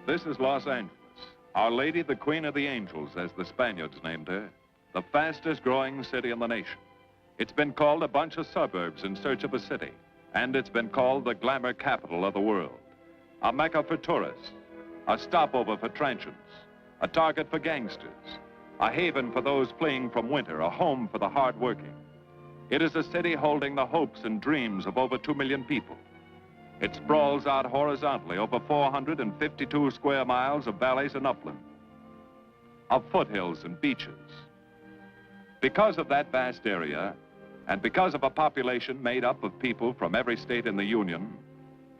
This is Los Angeles. Our Lady, the Queen of the Angels, as the Spaniards named her. The fastest growing city in the nation. It's been called a bunch of suburbs in search of a city. And it's been called the glamour capital of the world. A mecca for tourists. A stopover for transients. A target for gangsters. A haven for those fleeing from winter. A home for the hardworking. It is a city holding the hopes and dreams of over 2 million people. It sprawls out horizontally over 452 square miles of valleys and upland, of foothills and beaches. Because of that vast area, and because of a population made up of people from every state in the Union,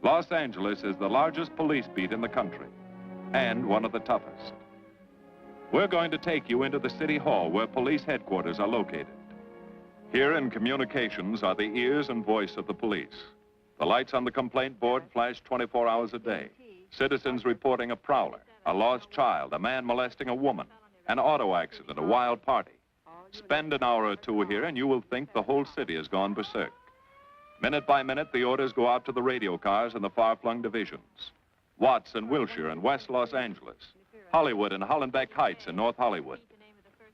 Los Angeles is the largest police beat in the country, and one of the toughest. We're going to take you into the city hall where police headquarters are located. Here in communications are the ears and voice of the police. The lights on the complaint board flash 24 hours a day. Citizens reporting a prowler, a lost child, a man molesting a woman, an auto accident, a wild party. Spend an hour or two here and you will think the whole city has gone berserk. Minute by minute, the orders go out to the radio cars in the far-flung divisions. Watts and Wilshire and West Los Angeles. Hollywood and Hollenbeck Heights in North Hollywood.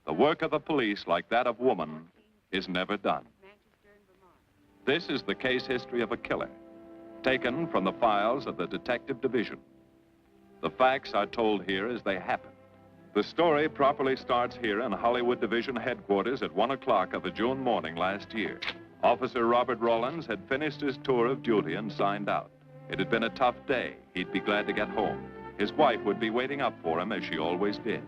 The work of the police, like that of woman, is never done. This is the case history of a killer, taken from the files of the Detective Division. The facts are told here as they happen. The story properly starts here in Hollywood Division headquarters at 1 o'clock of a June morning last year. Officer Robert Rawlins had finished his tour of duty and signed out. It had been a tough day. He'd be glad to get home. His wife would be waiting up for him as she always did.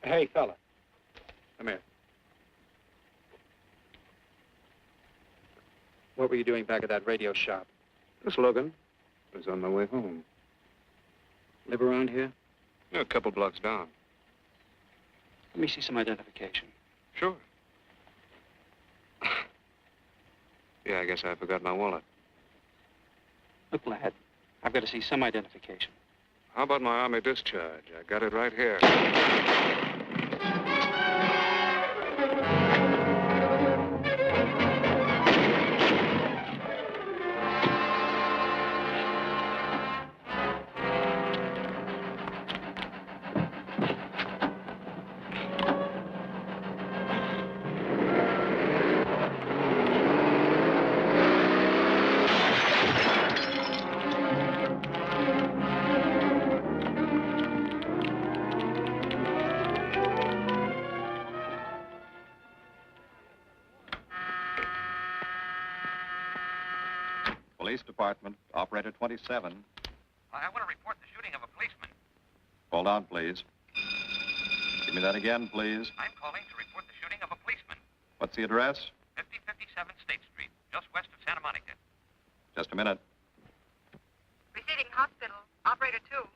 Hey, fella. Come here. What were you doing back at that radio shop? Just looking. I was on my way home. Live around here? Yeah, a couple blocks down. Let me see some identification. Sure. Yeah, I guess I forgot my wallet. Look, lad, I've got to see some identification. How about my Army discharge? I got it right here. Police Department, Operator 27. I want to report the shooting of a policeman. Hold on, please. Give me that again, please. I'm calling to report the shooting of a policeman. What's the address? 5057 State Street, just west of Santa Monica. Just a minute. Receiving hospital. Operator 2.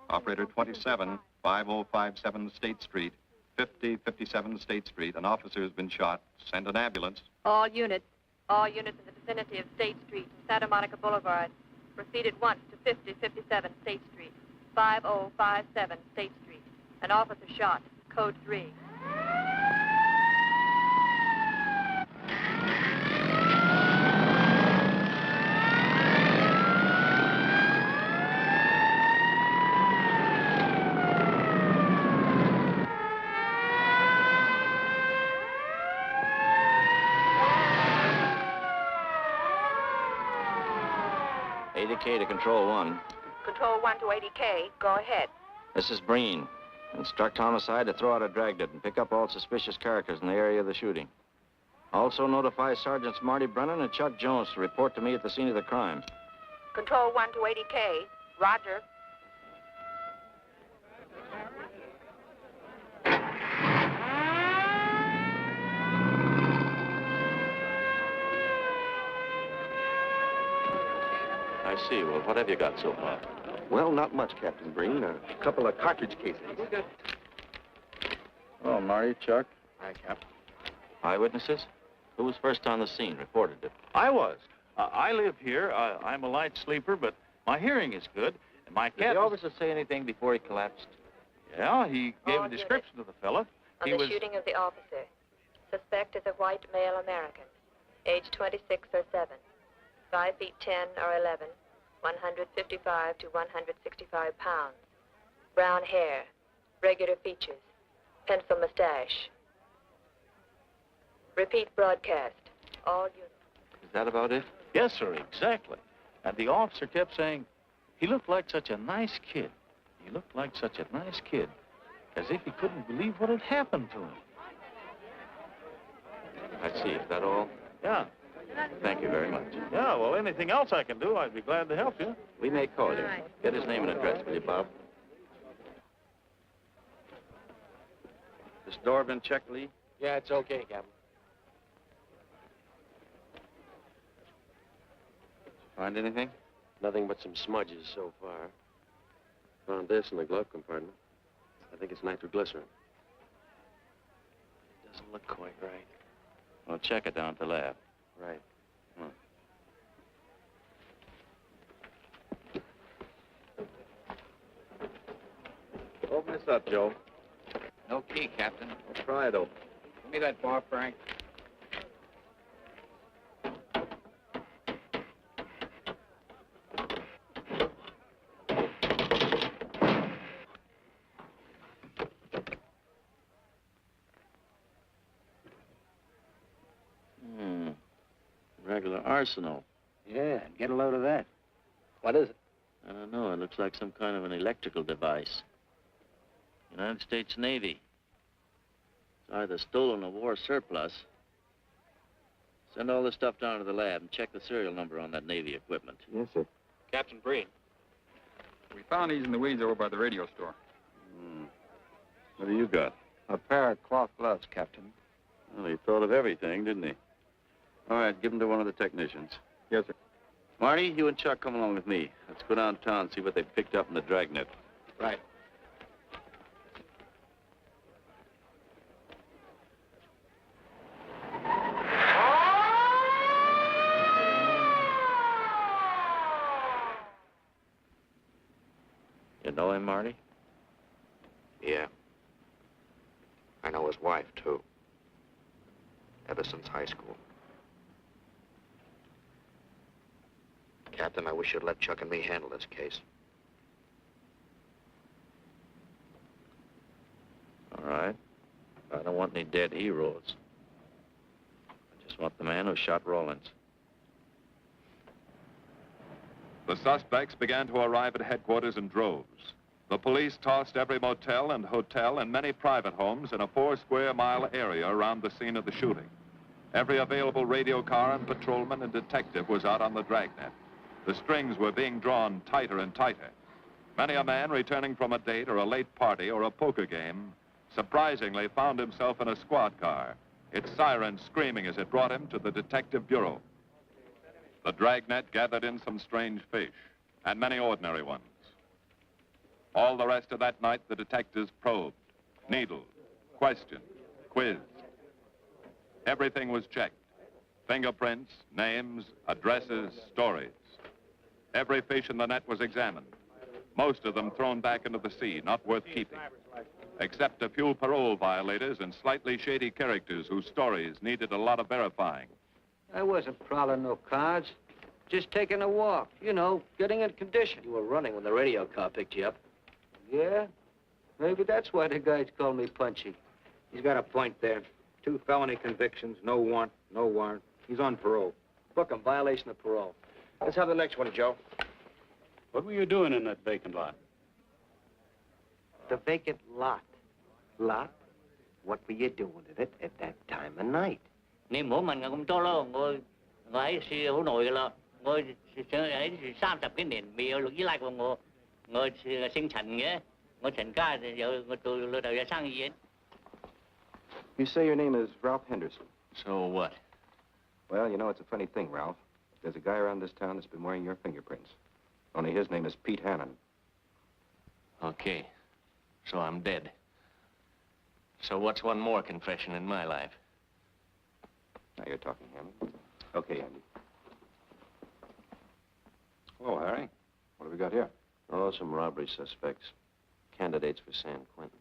Operator 27, 5057 State Street, 5057 State Street. An officer has been shot. Send an ambulance. All units in the vicinity of State Street and Santa Monica Boulevard. Proceed at once to 5057 State Street, 5057 State Street. An officer shot. Code 3. K to Control 1. Control 1 to 80K. Go ahead. This is Breen. Instruct homicide to throw out a dragnet and pick up all suspicious characters in the area of the shooting. Also notify Sergeants Marty Brennan and Chuck Jones to report to me at the scene of the crime. Control 1 to 80K. Roger. I see. Well, what have you got so far? Well, not much, Captain Breen. A couple of cartridge cases. Oh, Marty, Chuck. Hi, Cap. Eyewitnesses? Who was first on the scene, reported it? I was. I live here. I'm a light sleeper, but my hearing is good. And my Did cat... the officer say anything before he collapsed? Yeah, he gave All a description of the fella. On He the was... shooting of the officer. Suspect is a white male American. Age 26 or 7. 5 feet 10 or 11. 155 to 165 pounds. Brown hair. Regular features. Pencil mustache. Repeat broadcast. All units. Is that about it? Yes, sir, exactly. And the officer kept saying, he looked like such a nice kid. He looked like such a nice kid. As if he couldn't believe what had happened to him. I see. Is that all? Yeah. Thank you very much. Yeah, well, anything else I can do, I'd be glad to help you. We may call you. Get his name and address, will you, Bob? This door been checked, Lee? Yeah, it's okay, Captain. Find anything? Nothing but some smudges so far. Found this in the glove compartment. I think it's nitroglycerin. Doesn't look quite right. Well, check it down at the lab. Right. Open this up, Joe. No key, Captain. Let's try it open. Give me that bar, Frank. Regular arsenal. Yeah, get a load of that. What is it? I don't know. It looks like some kind of an electrical device. United States Navy. It's either stolen or war surplus. Send all this stuff down to the lab and check the serial number on that Navy equipment. Yes, sir. Captain Breen. We found these in the weeds over by the radio store. What do you got? A pair of cloth gloves, Captain. Well, he thought of everything, didn't he? All right, give them to one of the technicians. Yes, sir. Marty, you and Chuck come along with me. Let's go downtown and see what they picked up in the dragnet. Right. You know him, Marty? Yeah. I know his wife, too. Ever since high school. Captain, I wish you'd let Chuck and me handle this case. All right. I don't want any dead heroes. I just want the man who shot Rawlins. The suspects began to arrive at headquarters in droves. The police tossed every motel and hotel and many private homes in a 4-square-mile area around the scene of the shooting. Every available radio car and patrolman and detective was out on the dragnet. The strings were being drawn tighter and tighter. Many a man returning from a date or a late party or a poker game surprisingly found himself in a squad car, its sirens screaming as it brought him to the detective bureau. The dragnet gathered in some strange fish, and many ordinary ones. All the rest of that night, the detectives probed, needled, questioned, quizzed. Everything was checked. Fingerprints, names, addresses, stories. Every fish in the net was examined. Most of them thrown back into the sea, not worth keeping. Except a few parole violators and slightly shady characters whose stories needed a lot of verifying. I wasn't prowling no cards. Just taking a walk, you know, getting in condition. You were running when the radio car picked you up. Yeah? Maybe that's why the guys call me Punchy. He's got a point there. 2 felony convictions, no warrant, no warrant. He's on parole. Book him, violation of parole. Let's have the next one, Joe. What were you doing in that vacant lot? The vacant lot. Lot? What were you doing in it at that time of night? 你唔好問我咁多咯，我喺樹好耐噶啦，我上喺樹30幾年，未有律師拉過我。我姓陳嘅，我陳家有我做老豆有生意嘅。You say your name is Ralph Henderson. So what? Well, you know, it's a funny thing, Ralph. There's a guy around this town that's been wearing your fingerprints. Only his name is Pete Hannon. Okay. So I'm dead. So what's one more confession in my life? Now you're talking, Hannon. Okay, Andy. Oh, Harry. What have we got here? Oh, some robbery suspects. Candidates for San Quentin.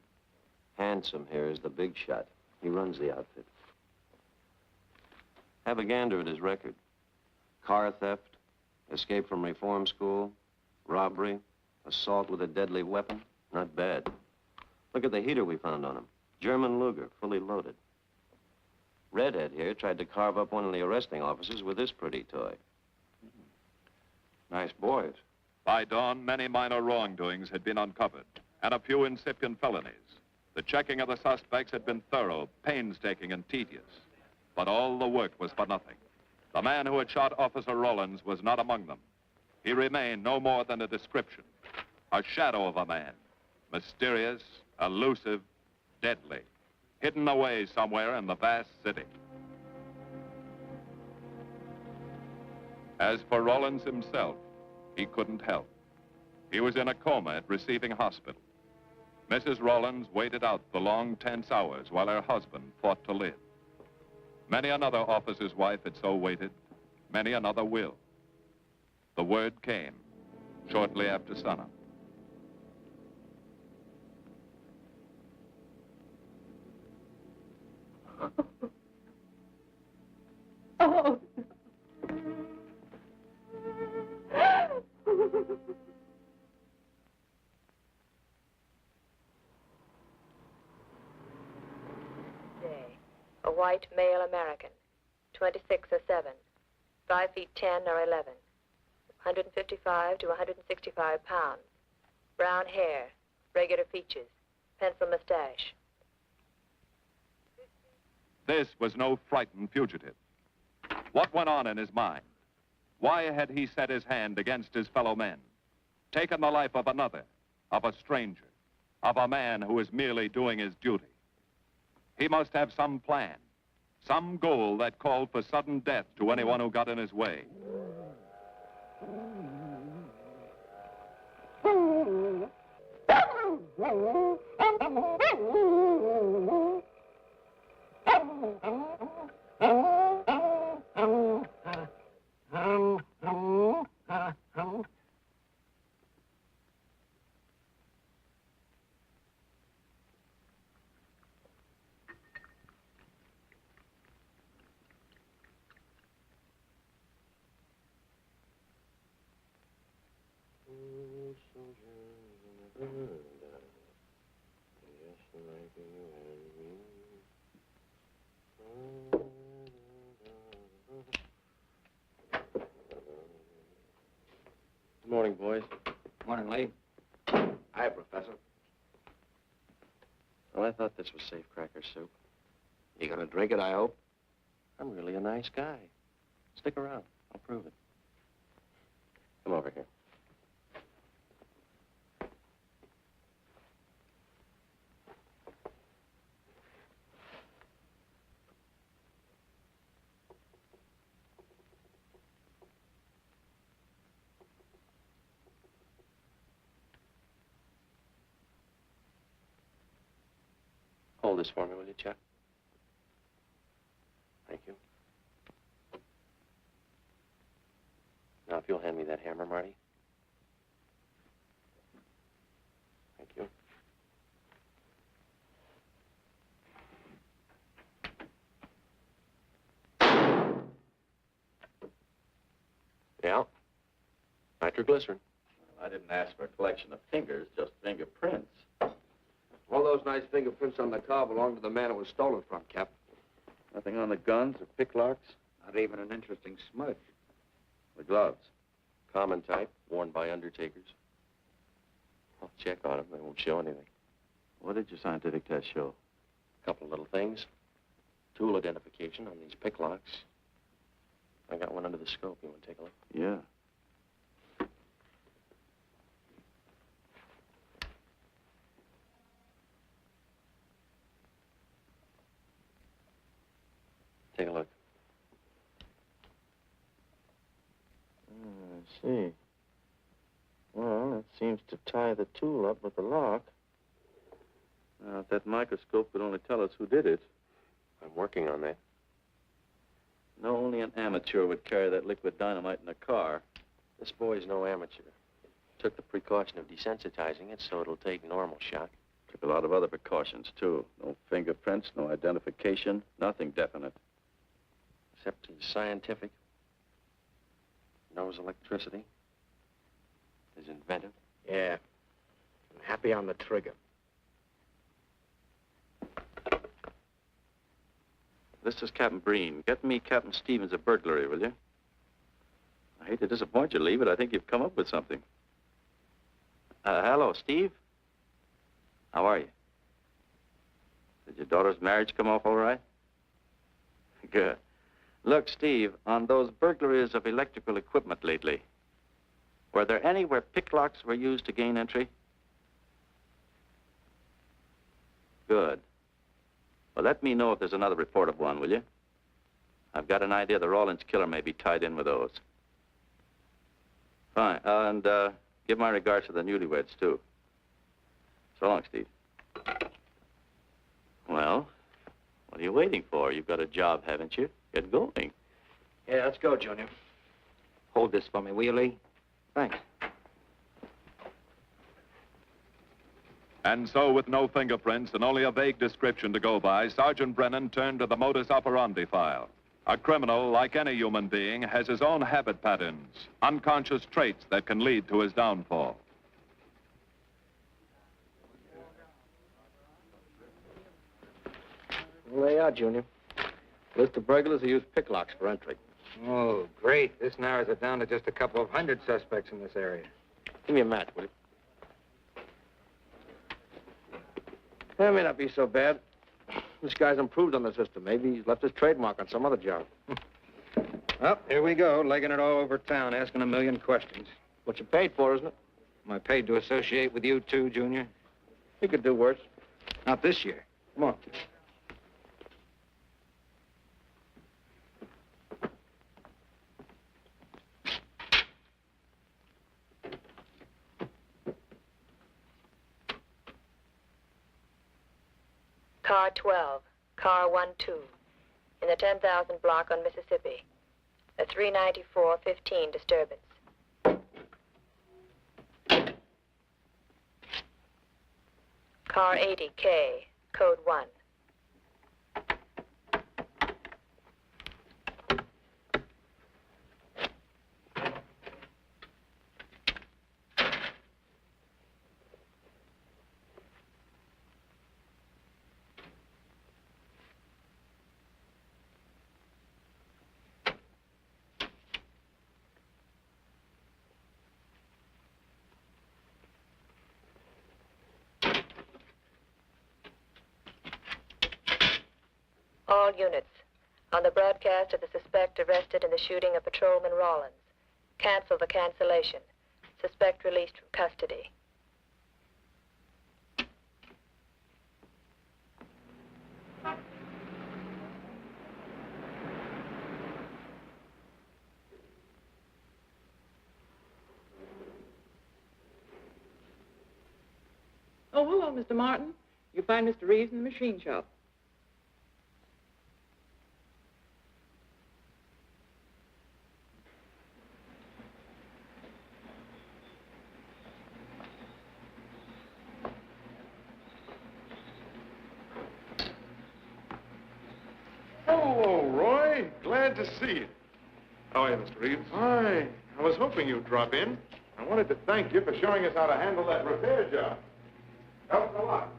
Handsome here is the big shot. He runs the outfit. Have a gander at his record. Car theft, escape from reform school, robbery, assault with a deadly weapon. Not bad. Look at the heater we found on him. German Luger, fully loaded. Redhead here tried to carve up one of the arresting officers with this pretty toy. Nice boys. By dawn, many minor wrongdoings had been uncovered, and a few incipient felonies. The checking of the suspects had been thorough, painstaking, and tedious. But all the work was for nothing. The man who had shot Officer Rollins was not among them. He remained no more than a description, a shadow of a man, mysterious, elusive, deadly, hidden away somewhere in the vast city. As for Rollins himself, he couldn't help. He was in a coma at receiving hospital. Mrs. Rollins waited out the long, tense hours while her husband fought to live. Many another officer's wife had so waited. Many another will. The word came shortly after sunup. Oh. A white male American, 26 or 7, 5 feet 10 or 11, 155 to 165 pounds, brown hair, regular features, pencil mustache. This was no frightened fugitive. What went on in his mind? Why had he set his hand against his fellow men, taken the life of another, of a stranger, of a man who was merely doing his duty? He must have some plan, some goal that called for sudden death to anyone who got in his way. Good morning, boys. Morning, Lee. Hi, Professor. Well, I thought this was safe cracker soup. You gonna drink it, I hope? I'm really a nice guy. Stick around. I'll prove it. Come over here. Hold this for me, will you, Chuck? Thank you. Now, if you'll hand me that hammer, Marty. Thank you. Yeah. Nitroglycerin. I didn't ask for a collection of fingers, just fingerprints. All those nice fingerprints on the car belong to the man it was stolen from, Cap. Nothing on the guns or picklocks? Not even an interesting smudge. The gloves? Common type, worn by undertakers. I'll check on them. They won't show anything. What did your scientific test show? A couple of little things. Tool identification on these picklocks. I got one under the scope. You want to take a look? Yeah. Take a look. I see. Well, it seems to tie the tool up with the lock. Now, if that microscope could only tell us who did it. I'm working on that. No, only an amateur would carry that liquid dynamite in a car. This boy's no amateur. Took the precaution of desensitizing it so it'll take normal shock. Took a lot of other precautions, too. No fingerprints, no identification, nothing definite. Except he's scientific. Knows electricity. Is inventive. Yeah. I'm happy on the trigger. This is Captain Breen. Get me Captain Stevens a burglary, will you? I hate to disappoint you, Lee, but I think you've come up with something. Hello, Steve. How are you? Did your daughter's marriage come off all right? Good. Look, Steve, on those burglaries of electrical equipment lately, were there any where picklocks were used to gain entry? Good. Well, let me know if there's another report of one, will you? I've got an idea the Rawlins killer may be tied in with those. Fine. And give my regards to the newlyweds, too. So long, Steve. Well, what are you waiting for? You've got a job, haven't you? Get going. Yeah, let's go, Junior. Hold this for me, will you, Lee? Thanks. And so, with no fingerprints and only a vague description to go by, Sergeant Brennan turned to the modus operandi file. A criminal, like any human being, has his own habit patterns, unconscious traits that can lead to his downfall. Well, there you are, Junior. List of burglars who use picklocks for entry. Oh, great. This narrows it down to just a couple of hundred suspects in this area. Give me a match, will you? That may not be so bad. This guy's improved on the system. Maybe he's left his trademark on some other job. Well, here we go, legging it all over town, asking a million questions. What you paid for, isn't it? Am I paid to associate with you, too, Junior? You could do worse. Not this year. Come on. Car 12, car 12, in the 10,000 block on Mississippi. A 394-15 disturbance. Car 80K, code 1. All units, on the broadcast of the suspect arrested in the shooting of Patrolman Rawlins. Cancel the cancellation. Suspect released from custody. Oh, hello, Mr. Martin. You find Mr. Reeves in the machine shop. Hello, Roy. Glad to see you. How are you, Mr. Reeves? Hi. I was hoping you'd drop in. I wanted to thank you for showing us how to handle that repair job. Helped a lot.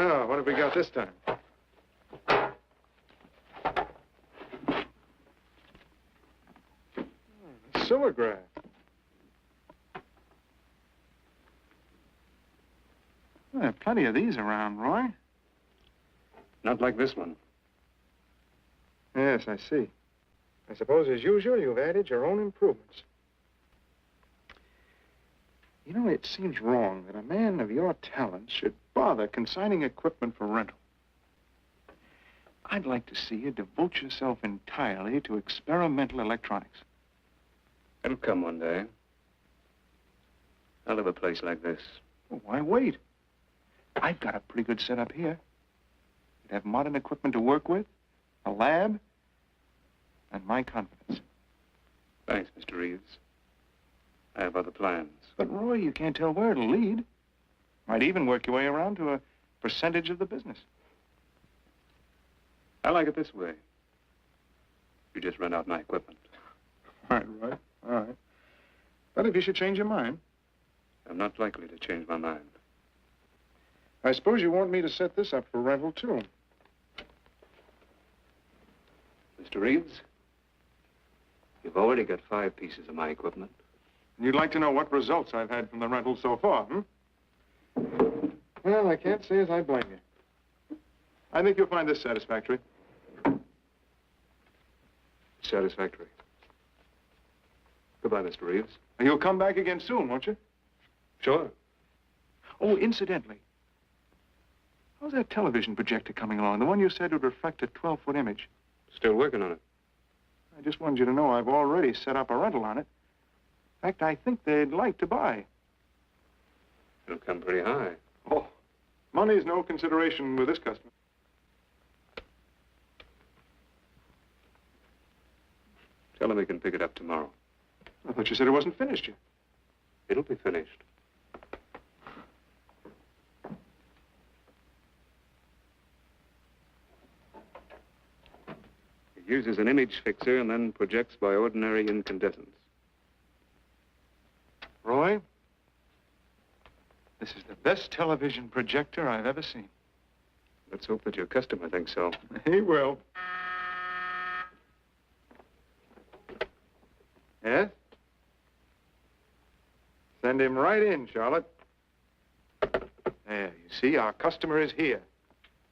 Oh, what have we got this time? Silograph. Well, there are plenty of these around, Roy. Not like this one. Yes, I see. I suppose, as usual, you've added your own improvements. You know, it seems wrong that a man of your talents should bother consigning equipment for rental. I'd like to see you devote yourself entirely to experimental electronics. It'll come one day. I'll have a place like this. Well, why wait? I've got a pretty good setup here. You'd have modern equipment to work with, a lab, and my confidence. Thanks, Mr. Reeves. I have other plans. But, Roy, you can't tell where it'll lead. Might even work your way around to a percentage of the business. I like it this way. You just rent out my equipment. All right. All right. But if you should change your mind... I'm not likely to change my mind. I suppose you want me to set this up for rental, too. Mr. Reeves, you've already got 5 pieces of my equipment. And you'd like to know what results I've had from the rental so far, Well, I can't say as I blame you. I think you'll find this satisfactory. Satisfactory. Goodbye, Mr. Reeves. And you'll come back again soon, won't you? Sure. Oh, incidentally, how's that television projector coming along? The one you said would reflect a 12-foot image. Still working on it. I just wanted you to know I've already set up a rental on it. In fact, I think they'd like to buy. It'll come pretty high. Oh, money's no consideration with this customer. Tell him he can pick it up tomorrow. I thought you said it wasn't finished yet. It'll be finished. It uses an image fixer and then projects by ordinary incandescence. Roy, this is the best television projector I've ever seen. Let's hope that your customer thinks so. He will. Yes? Send him right in, Charlotte. There, you see, our customer is here,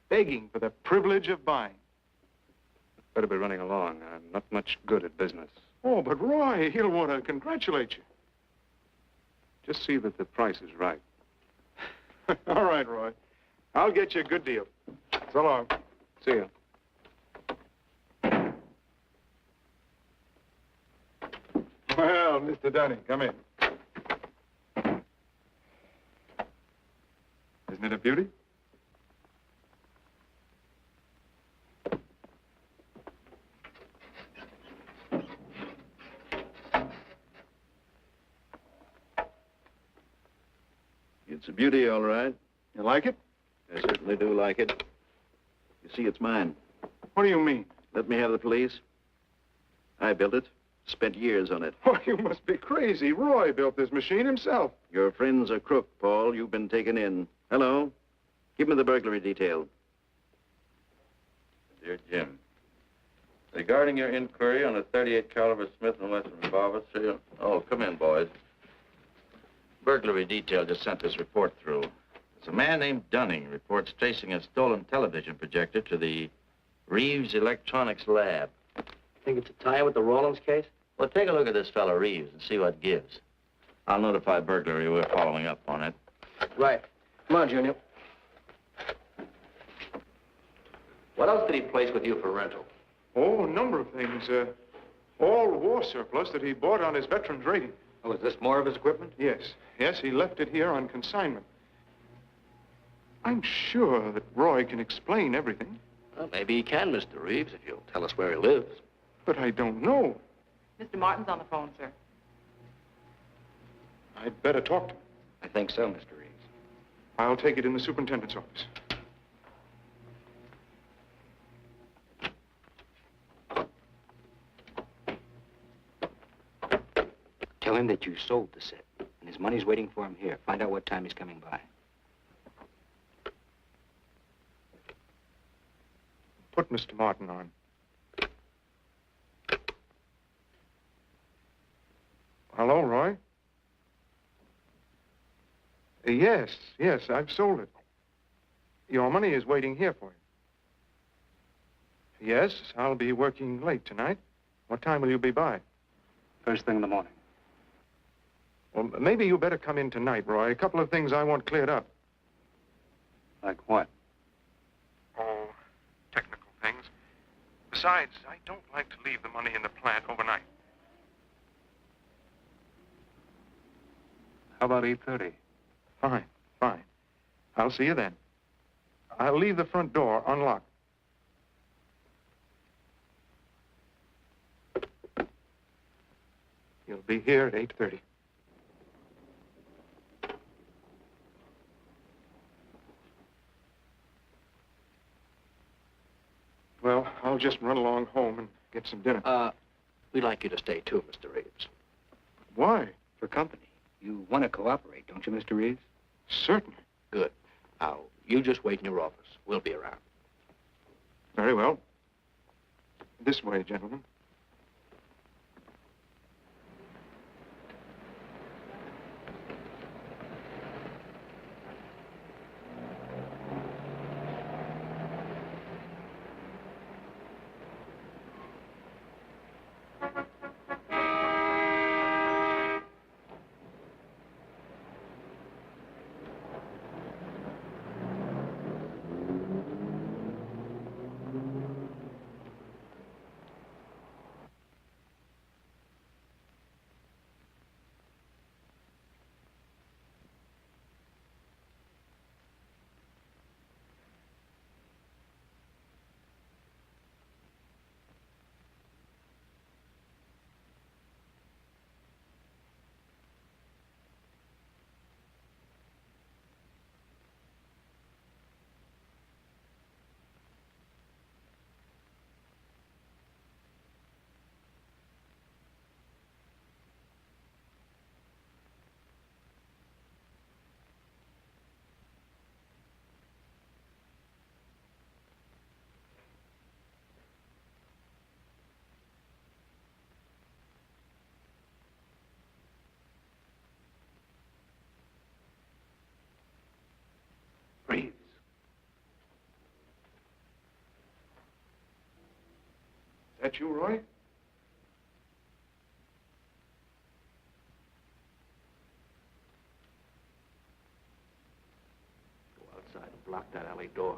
begging for the privilege of buying. Better be running along. I'm not much good at business. Oh, but Roy, he'll want to congratulate you. Just see that the price is right. All right, Roy. I'll get you a good deal. So long. See you. Well, Mr. Dunning, come in. Isn't it a beauty? It's a beauty, all right. You like it? I certainly do like it. You see, it's mine. What do you mean? Let me have the police. I built it. Spent years on it. Oh, you must be crazy. Roy built this machine himself. Your friend's a crook, Paul. You've been taken in. Hello? Give me the burglary detail. Dear Jim, regarding your inquiry on a .38 caliber Smith & Wesson revolver, serial... Oh, come in, boys. Burglary detail just sent this report through. It's a man named Dunning reports tracing a stolen television projector to the Reeves Electronics Lab. Think it's a tie with the Rawlins case? Well, take a look at this fellow Reeves and see what gives. I'll notify burglary. We're following up on it. Right. Come on, Junior. What else did he place with you for rental? Oh, a number of things. All war surplus that he bought on his veterans rating. Oh, is this more of his equipment? Yes. Yes, he left it here on consignment. I'm sure that Roy can explain everything. Well, maybe he can, Mr. Reeves, if you'll tell us where he lives. But I don't know. Mr. Martin's on the phone, sir. I'd better talk to him. I think so, Mr. Reeves. I'll take it in the superintendent's office. Tell him that you sold the set, and his money's waiting for him here. Find out what time he's coming by. Put Mr. Martin on. Hello, Roy? Yes, I've sold it. Your money is waiting here for you. Yes, I'll be working late tonight. What time will you be by? First thing in the morning. Well, maybe you better come in tonight, Roy. A couple of things I want cleared up. Like what? Oh, technical things. Besides, I don't like to leave the money in the plant overnight. How about 8:30? Fine. I'll see you then. I'll leave the front door unlocked. You'll be here at 8:30. Well, I'll just run along home and get some dinner. We'd like you to stay too, Mr. Reeves. Why? For company. You want to cooperate, don't you, Mr. Reeves? Certainly. Good. Now, you just wait in your office. We'll be around. Very well. This way, gentlemen. Reeves. Is that you, Roy? Go outside and block that alley door.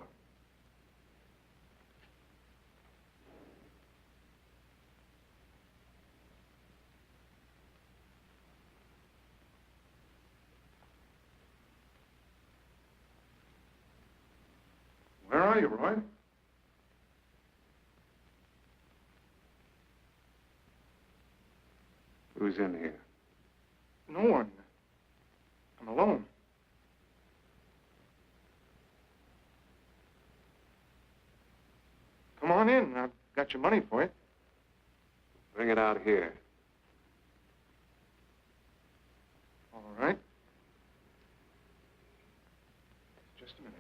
Where are you, Roy? Who's in here? No one. I'm alone. Come on in. I've got your money for you. Bring it out here. All right. Just a minute.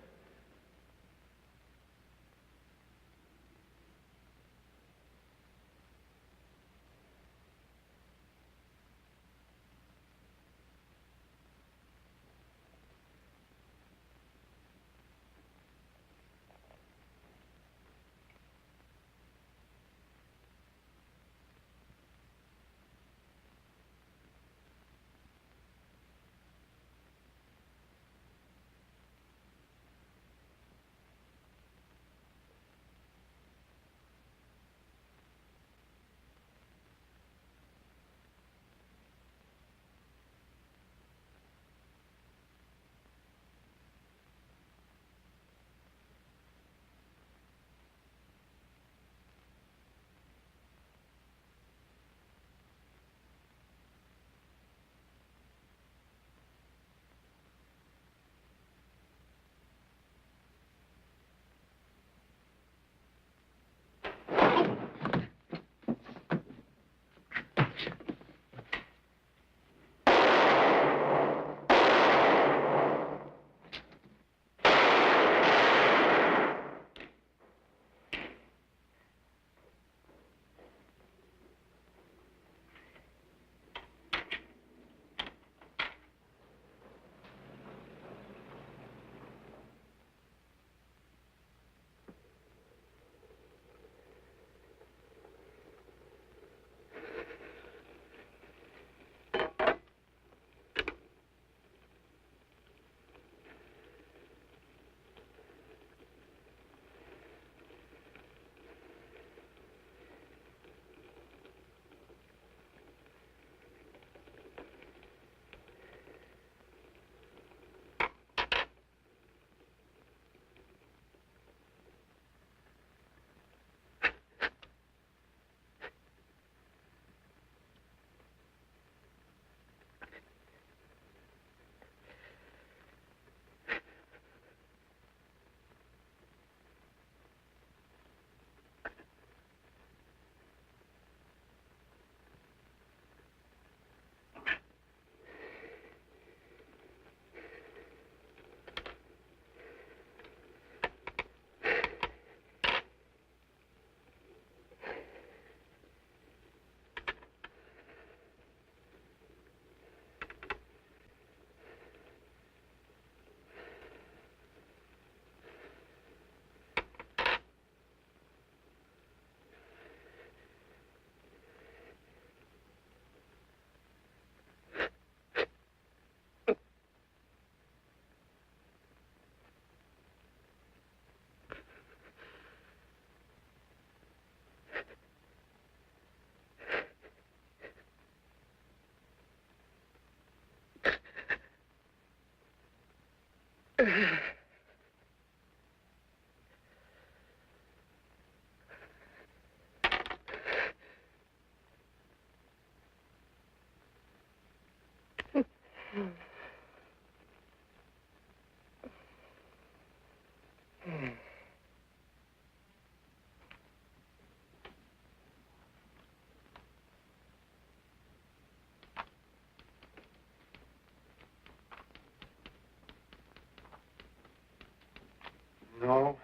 No.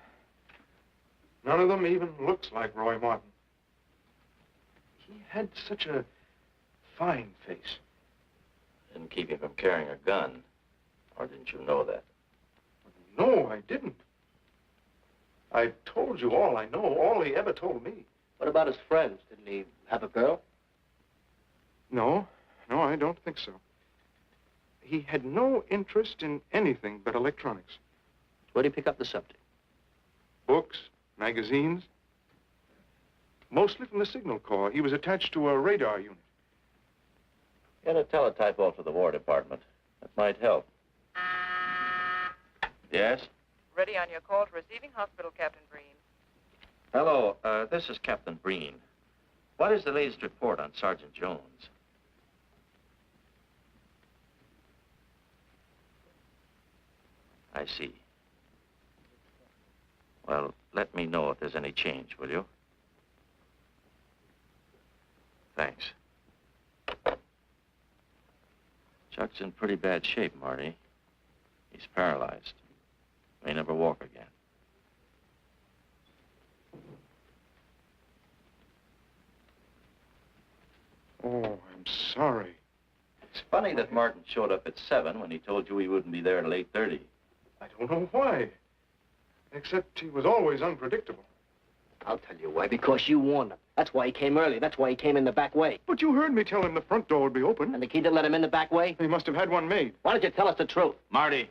None of them even looks like Roy Martin. He had such a fine face. Didn't keep him from carrying a gun. Or didn't you know that? No, I didn't. I told you all I know, all he ever told me. What about his friends? Didn't he have a girl? No, I don't think so. He had no interest in anything but electronics. Where'd he pick up the subject? Books, magazines. Mostly from the Signal Corps. He was attached to a radar unit. Get a teletype off to the War Department. That might help. Yes? Ready on your call to receiving hospital, Captain Breen. Hello, this is Captain Breen. What is the latest report on Sergeant Jones? I see. Well, let me know if there's any change, will you? Thanks. Chuck's in pretty bad shape, Marty. He's paralyzed. May never walk again. Oh, I'm sorry. It's funny that Martin showed up at 7 when he told you he wouldn't be there till 8:30. I don't know why. Except he was always unpredictable. I'll tell you why. Because you warned him. That's why he came early. That's why he came in the back way. But you heard me tell him the front door would be open. And the key didn't let him in the back way? He must have had one made. Why don't you tell us the truth? Marty.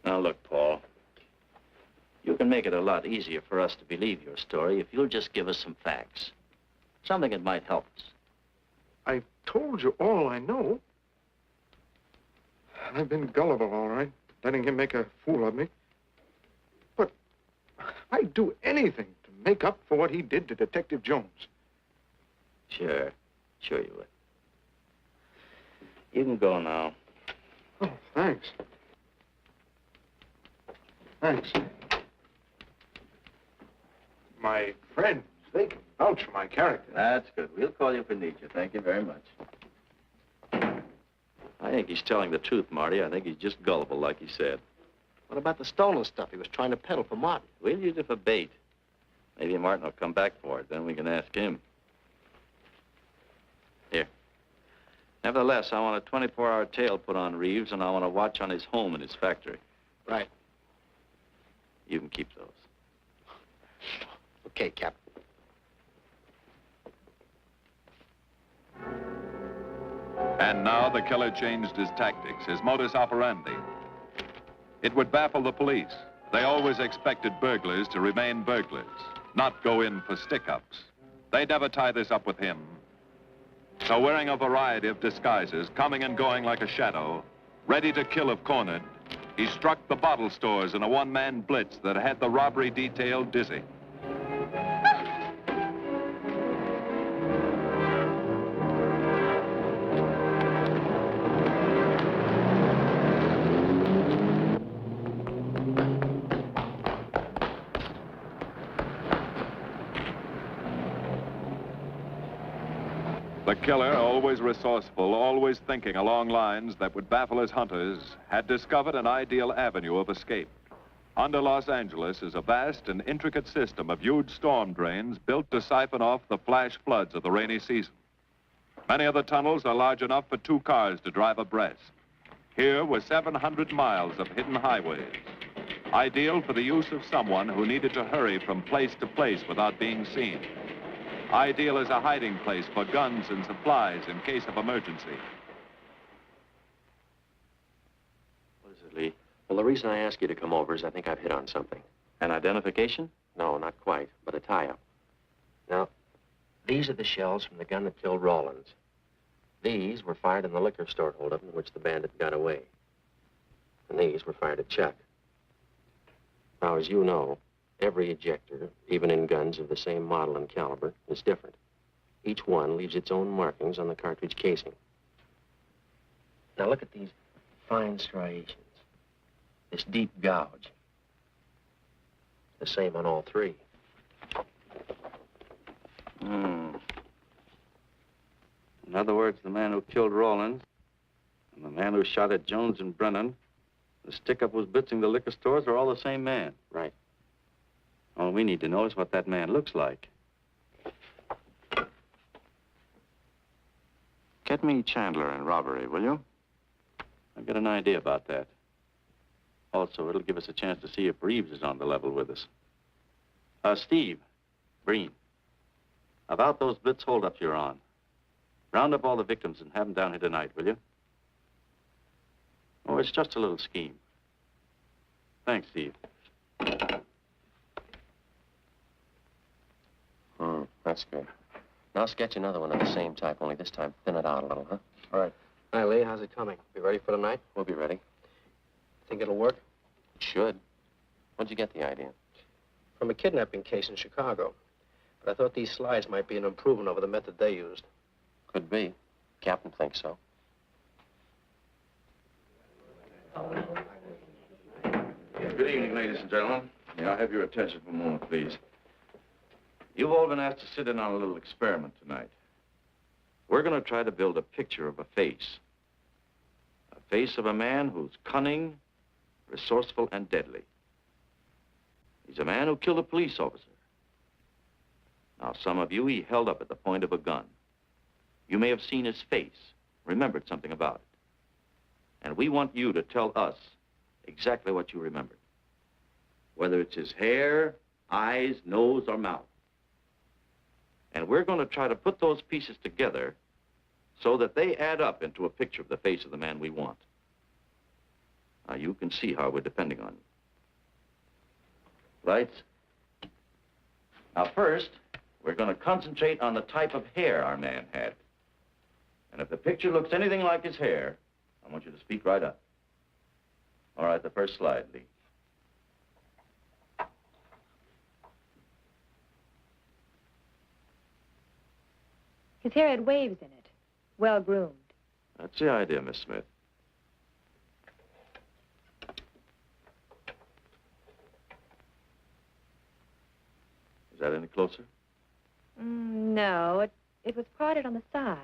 Now, look, Paul. You can make it a lot easier for us to believe your story if you'll just give us some facts. Something that might help us. I've told you all I know. I've been gullible, all right, letting him make a fool of me. But I'd do anything to make up for what he did to Detective Jones. Sure you would. You can go now. Oh, thanks. Thanks. My friends, they can vouch for my character. That's good. We'll call you if we need you. Thank you very much. I think he's telling the truth, Marty. I think he's just gullible, like he said. What about the stolen stuff he was trying to peddle for Martin? We'll use it for bait. Maybe Martin will come back for it. Then we can ask him. Here. Nevertheless, I want a 24-hour tail put on Reeves, and I want a watch on his home and his factory. Right. You can keep those. Okay, Captain. And now the killer changed his tactics, his modus operandi. It would baffle the police. They always expected burglars to remain burglars, not go in for stick-ups. They'd never tie this up with him. So wearing a variety of disguises, coming and going like a shadow, ready to kill if cornered, he struck the bottle stores in a one-man blitz that had the robbery detail dizzy. The killer, always resourceful, always thinking along lines that would baffle his hunters, had discovered an ideal avenue of escape. Under Los Angeles is a vast and intricate system of huge storm drains built to siphon off the flash floods of the rainy season. Many of the tunnels are large enough for 2 cars to drive abreast. Here were 700 miles of hidden highways, ideal for the use of someone who needed to hurry from place to place without being seen. Ideal as a hiding place for guns and supplies in case of emergency. What is it, Lee? Well, the reason I asked you to come over is I think I've hit on something. An identification? No, not quite, but a tie-up. Now, These are the shells from the gun that killed Rawlins. These were fired in the liquor store holdup in which the bandit got away. And these were fired at Chuck. Now, as you know, every ejector, even in guns of the same model and caliber, is different. Each one leaves its own markings on the cartridge casing. Now, look at these fine striations. This deep gouge. The same on all three. In other words, the man who killed Rawlins and the man who shot at Jones and Brennan, the stick-up who's blitzing the liquor stores, are all the same man. Right. All we need to know is what that man looks like. Get me Chandler in robbery, will you? I've got an idea about that. Also, it'll give us a chance to see if Reeves is on the level with us. Steve, Breen, about those blitz holdups you're on. Round up all the victims and have them down here tonight, will you? Oh, it's just a little scheme. Thanks, Steve. That's good. Now sketch another one of the same type, only this time thin it out a little, huh? All right. Hi, Lee. How's it coming? Be ready for tonight? We'll be ready. Think it'll work? It should. When'd you get the idea? From a kidnapping case in Chicago. But I thought these slides might be an improvement over the method they used. Could be. Captain thinks so. Good evening, ladies and gentlemen. May I have your attention for a moment, please? You've all been asked to sit in on a little experiment tonight. We're going to try to build a picture of a face. A face of a man who's cunning, resourceful, and deadly. He's a man who killed a police officer. Now, some of you he held up at the point of a gun. You may have seen his face, remembered something about it. And we want you to tell us exactly what you remembered. Whether it's his hair, eyes, nose, or mouth. And we're going to try to put those pieces together so that they add up into a picture of the face of the man we want. Now, you can see how we're depending on you. Lights? Now, first, we're going to concentrate on the type of hair our man had. And if the picture looks anything like his hair, I want you to speak right up. All right, the first slide, Lee. His hair had waves in it, well-groomed. That's the idea, Miss Smith. Is that any closer? No, it was parted on the side.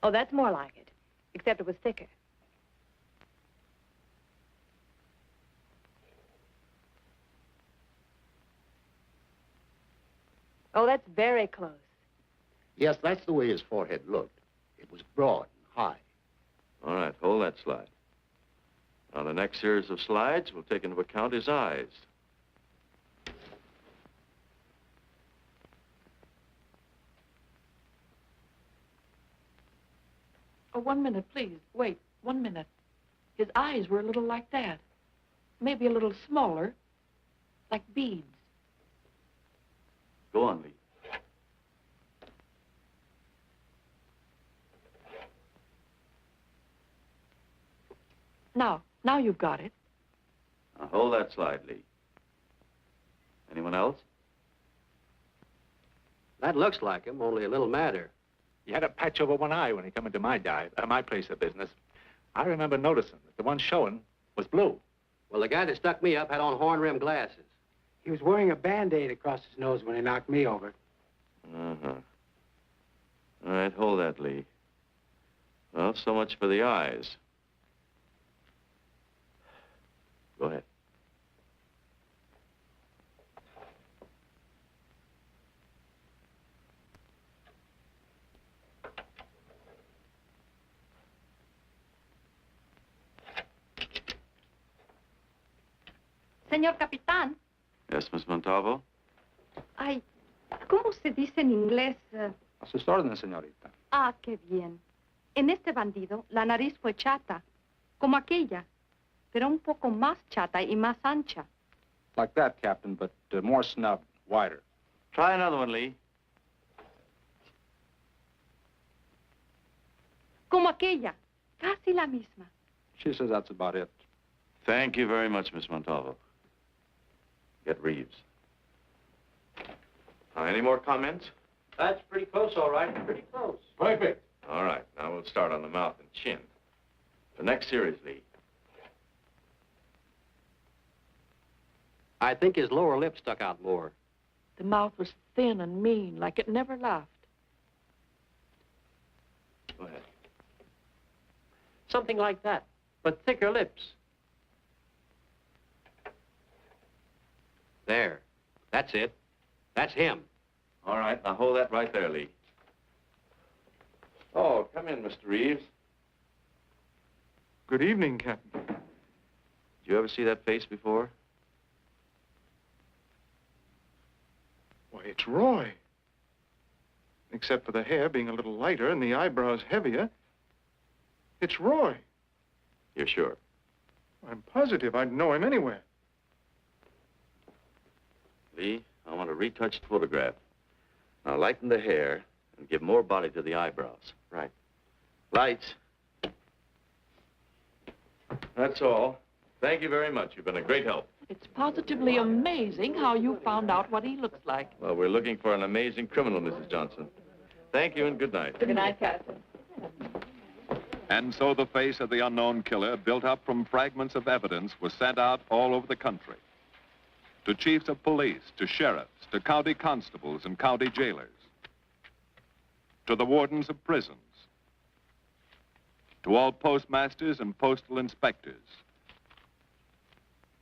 Oh, that's more like it, except it was thicker. Oh, that's very close. Yes, that's the way his forehead looked. It was broad and high. All right, hold that slide. Now, the next series of slides will take into account his eyes. Oh, 1 minute, please. Wait, 1 minute. His eyes were a little like that. Maybe a little smaller, like beads. Go on, Lee. Now you've got it. Now, hold that slide, Lee. Anyone else? That looks like him, only a little madder. He had a patch over one eye when he come into my place of business. I remember noticing that the one showing was blue. Well, the guy that stuck me up had on horn-rimmed glasses. He was wearing a Band-Aid across his nose when he knocked me over. Uh-huh. All right, hold that, Lee. Well, so much for the eyes. Go ahead. Señor Capitán. Yes, Miss Montalvo? Ay, ¿cómo se dice en inglés? A sus órdenes, señorita. Ah, qué bien. En este bandido, la nariz fue chata, como aquella, pero un poco más chata y más ancha. Like that, Captain, but more snubbed, wider. Try another one, Lee. Como aquella. Casi la misma. She says that's about it. Thank you very much, Miss Montalvo. Get Reeves. Any more comments? That's pretty close, all right. Pretty close. Perfect. All right, now we'll start on the mouth and chin. The next series, Lee. I think his lower lip stuck out more. The mouth was thin and mean, like it never laughed. Go ahead. Something like that, but thicker lips. There. That's it. That's him. All right, now hold that right there, Lee. Oh, come in, Mr. Reeves. Good evening, Captain. Did you ever see that face before? Why, it's Roy. Except for the hair being a little lighter and the eyebrows heavier, it's Roy. You're sure? I'm positive I'd know him anywhere. Lee, I want a retouched photograph. Now lighten the hair and give more body to the eyebrows. Right. Lights. That's all. Thank you very much. You've been a great help. It's positively amazing how you found out what he looks like. Well, we're looking for an amazing criminal, Mrs. Johnson. Thank you and good night. Good night, Captain. And so the face of the unknown killer, built up from fragments of evidence, was sent out all over the country. To chiefs of police, to sheriffs, to county constables and county jailers, to the wardens of prisons, to all postmasters and postal inspectors,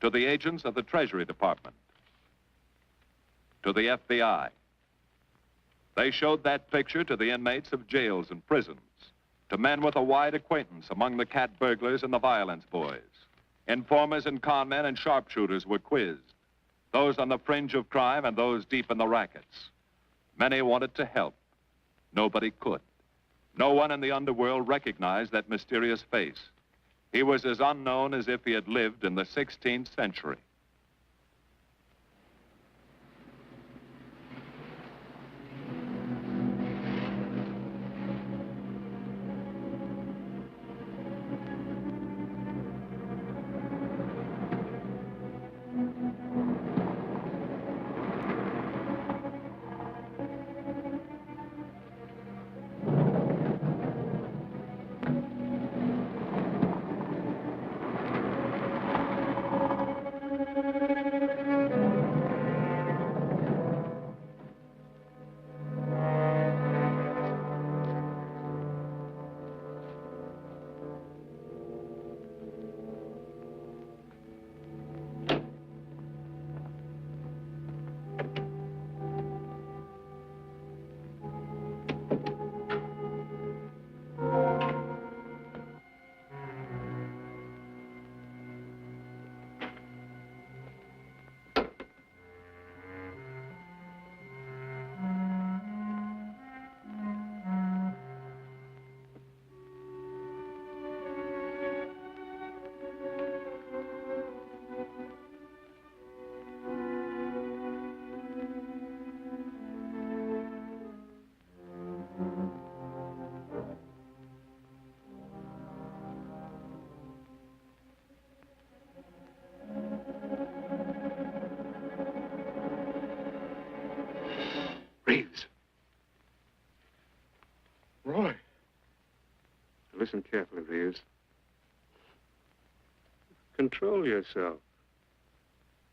to the agents of the Treasury Department, to the FBI. They showed that picture to the inmates of jails and prisons, to men with a wide acquaintance among the cat burglars and the violence boys. Informers and conmen and sharpshooters were quizzed, those on the fringe of crime and those deep in the rackets. Many wanted to help. Nobody could. No one in the underworld recognized that mysterious face. He was as unknown as if he had lived in the 16th century. Reeves. Roy. Listen carefully, Reeves. Control yourself.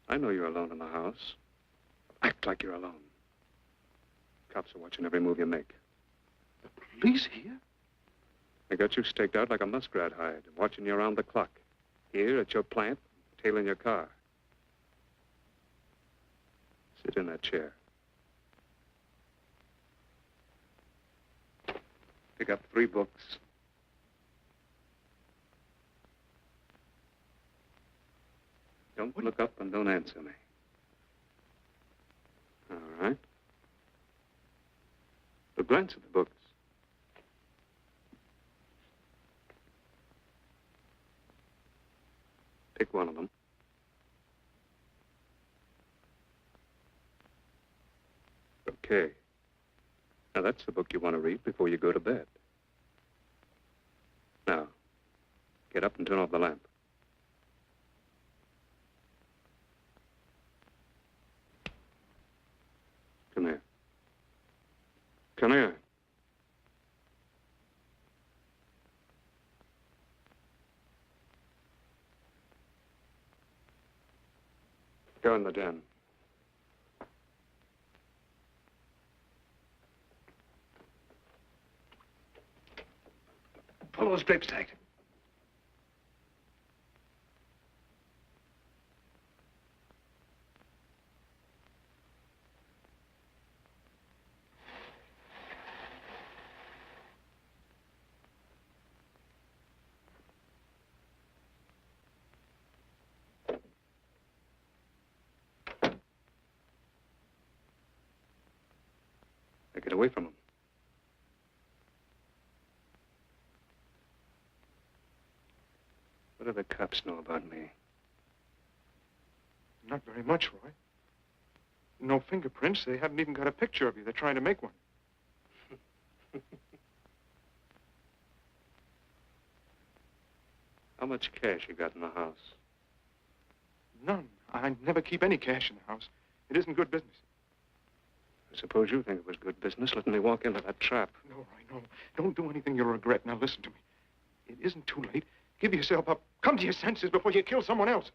I know you're alone in the house. Act like you're alone. Cops are watching every move you make. The police here? They got you staked out like a muskrat hide, watching you around the clock. Here at your plant, tailing your car. Sit in that chair. Pick up 3 books. Don't look up and don't answer me. All right. But glance at the books. Pick one of them. Okay. Now, that's the book you want to read before you go to bed. Now, get up and turn off the lamp. Come here. Come here. Go in the den. Pull those drapes tight. Now get away from him. What do the cops know about me? Not very much, Roy. No fingerprints. They haven't even got a picture of you. They're trying to make one. How much cash you got in the house? None. I never keep any cash in the house. It isn't good business. I suppose you think it was good business letting me walk into that trap. No, Roy, no. Don't do anything you'll regret. Now, listen to me. It isn't too late. Give yourself up. Come to your senses before you kill someone else.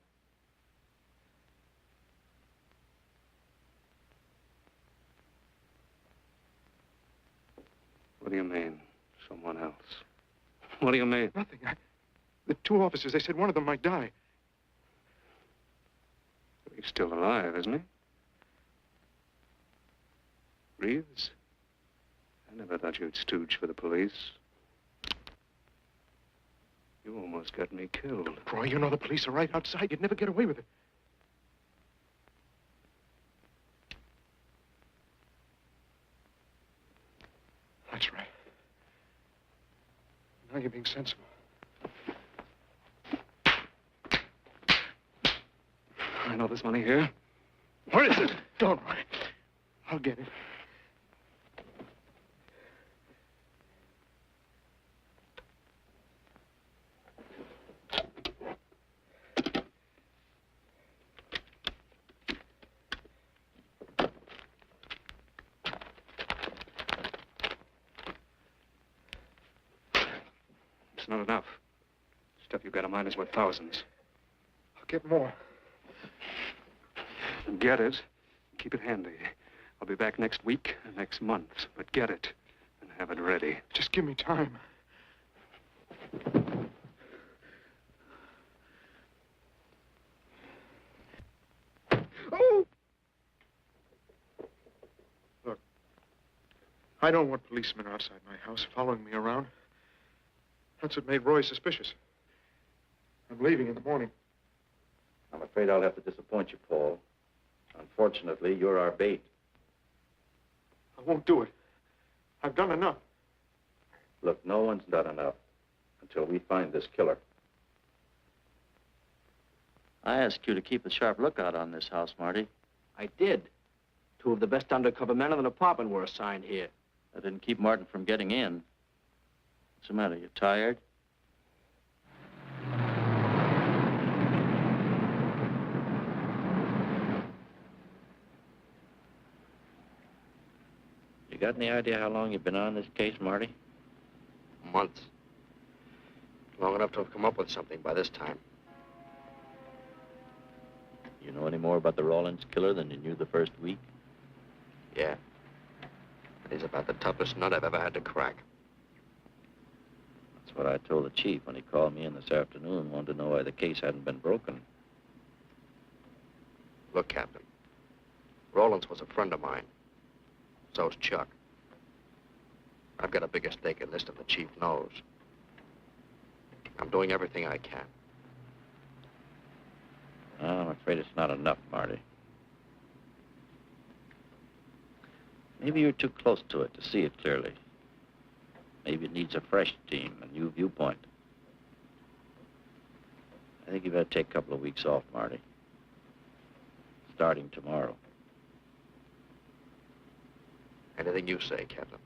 What do you mean, someone else? What do you mean? Nothing. The two officers, they said one of them might die. He's still alive, isn't he? Reeves? I never thought you'd stooge for the police. You almost got me killed. Roy, you know the police are right outside. You'd never get away with it. That's right. Now you're being sensible. I know there's money here. Where is it? Don't worry. I'll get it. It's not enough. Stuff you got in mind is worth thousands. I'll get more. Get it. Keep it handy. I'll be back next week, next month. But get it and have it ready. Just give me time. Oh! Look, I don't want policemen outside my house following me around. That's what made Roy suspicious. I'm leaving in the morning. I'm afraid I'll have to disappoint you, Paul. Unfortunately, you're our bait. I won't do it. I've done enough. Look, no one's done enough until we find this killer. I asked you to keep a sharp lookout on this house, Marty. I did. Two of the best undercover men in the department were assigned here. I didn't keep Martin from getting in. What's the matter? You tired? You got any idea how long you've been on this case, Marty? Months. Long enough to have come up with something by this time. You know any more about the Rawlins killer than you knew the first week? Yeah. He's about the toughest nut I've ever had to crack. That's what I told the chief when he called me in this afternoon, wanted to know why the case hadn't been broken. Look, Captain. Rawlins was a friend of mine. So's Chuck. I've got a bigger stake in this than the chief knows. I'm doing everything I can. Well, I'm afraid it's not enough, Marty. Maybe you're too close to it to see it clearly. Maybe it needs a fresh team, a new viewpoint. I think you better take a couple of weeks off, Marty. Starting tomorrow. Anything you say, Captain.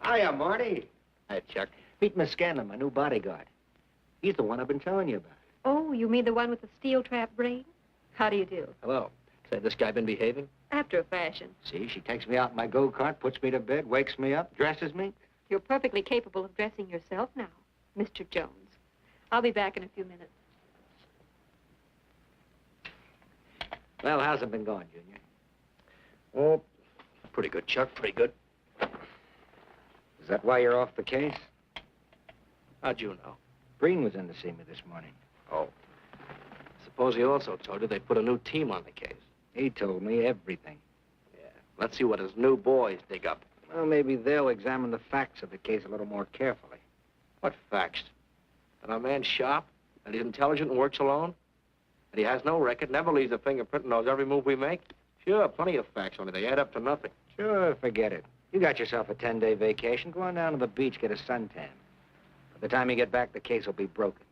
Hiya, Marty. Hi, Chuck. Meet Miss Scanlon, my new bodyguard. He's the one I've been telling you about. Oh, you mean the one with the steel trap brain? How do you do? Hello. Say, this guy been behaving? After a fashion. See, she takes me out in my go-kart, puts me to bed, wakes me up, dresses me. You're perfectly capable of dressing yourself now, Mr. Jones. I'll be back in a few minutes. Well, how's it been going, Junior? Oh, pretty good, Chuck, pretty good. Is that why you're off the case? How'd you know? Breen was in to see me this morning. Oh. Suppose he also told you they put a new team on the case. He told me everything. Yeah. Let's see what his new boys dig up. Well, maybe they'll examine the facts of the case a little more carefully. What facts? That our man's sharp? That he's intelligent and works alone? That he has no record, never leaves a fingerprint, and knows every move we make? Sure, plenty of facts, only they add up to nothing. Sure, forget it. You got yourself a 10-day vacation. Go on down to the beach, get a suntan. By the time you get back, the case will be broken.